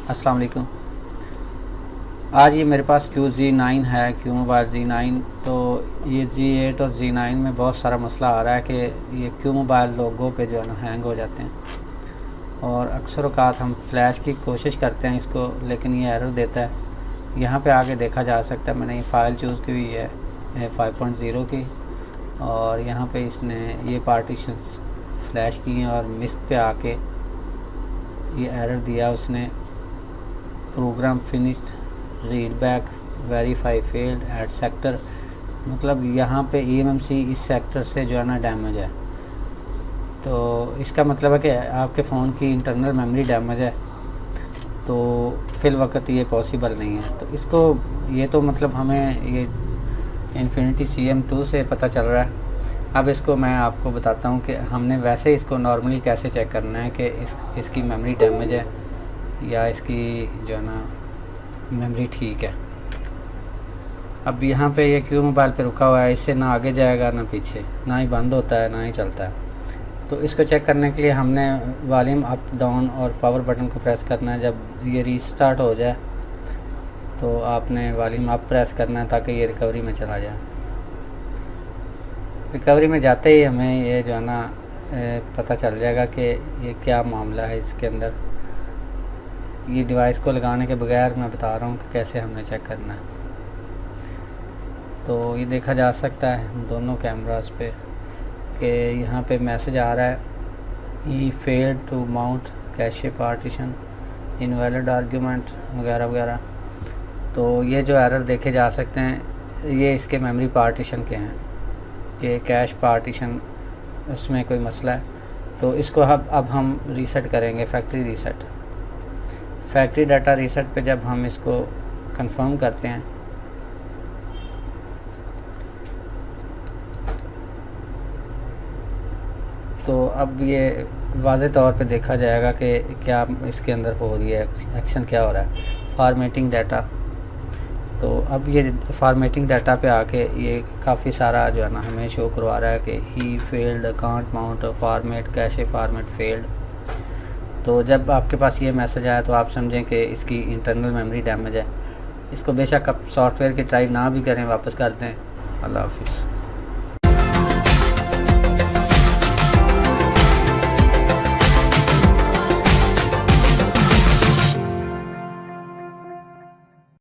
अस्सलाम वालेकुम। आज ये मेरे पास QZ9 है, क्यू मोबाइल Z9। तो ये Z8 और Z9 में बहुत सारा मसला आ रहा है कि ये क्यू मोबाइल लोगों पे जो है ना हैंग हो जाते हैं, और अक्सर औक़ात हम फ्लैश की कोशिश करते हैं इसको, लेकिन ये एरर देता है। यहाँ पे आके देखा जा सकता है, मैंने ये फ़ाइल चूज़ की हुई है 5.0 की, और यहाँ पे इसने ये पार्टीशंस फ्लैश की हैं और मिस्क पे आके ये एरर दिया उसने, program finished, read back, verify failed at sector. मतलब यहाँ पे EMMC इस सेक्टर से जो है ना डैमेज है। तो इसका मतलब है कि आपके फ़ोन की इंटरनल मेमोरी डैमेज है, तो फिल वक्त ये पॉसिबल नहीं है। तो इसको ये तो मतलब हमें ये इन्फिनिटी CM2 से पता चल रहा है। अब इसको मैं आपको बताता हूँ कि हमने वैसे इसको नॉर्मली कैसे चेक करना है कि इसकी मेमोरी डैमेज है या इसकी जो है ना मेमोरी ठीक है। अब यहाँ पे ये क्यू मोबाइल पे रुका हुआ है, इससे ना आगे जाएगा ना पीछे, ना ही बंद होता है ना ही चलता है। तो इसको चेक करने के लिए हमने वॉल्यूम अप डाउन और पावर बटन को प्रेस करना है। जब ये रीस्टार्ट हो जाए तो आपने वॉल्यूम अप प्रेस करना है ताकि ये रिकवरी में चला जाए। रिकवरी में जाते ही हमें ये जो है ना पता चल जाएगा कि ये क्या मामला है इसके अंदर। ये डिवाइस को लगाने के बगैर मैं बता रहा हूँ कि कैसे हमने चेक करना है। तो ये देखा जा सकता है दोनों कैमरास पे कि यहाँ पे मैसेज आ रहा है E failed to mount cache partition, invalid argument वगैरह वगैरह। तो ये जो एरर देखे जा सकते हैं, ये इसके मेमोरी पार्टीशन के हैं कि कैश पार्टीशन, उसमें कोई मसला है। तो इसको अब हम रीसेट करेंगे, factory reset. Factory data reset पे जब हम इसको कंफर्म करते हैं तो अब ये वाज़ेह तौर पे देखा जाएगा कि क्या इसके अंदर हो रही है, एक्शन क्या हो रहा है। फॉर्मेटिंग डाटा, तो अब ये फॉर्मेटिंग डाटा पे आके ये काफ़ी सारा जो है ना हमें शो करवा रहा है कि ही failed, can't mount format cache format failed. तो जब आपके पास ये मैसेज आया तो आप समझें कि इसकी इंटरनल मेमोरी डैमेज है। इसको बेशक आप सॉफ्टवेयर की ट्राई ना भी करें, वापस कर दें। अल्लाह हाफिज़।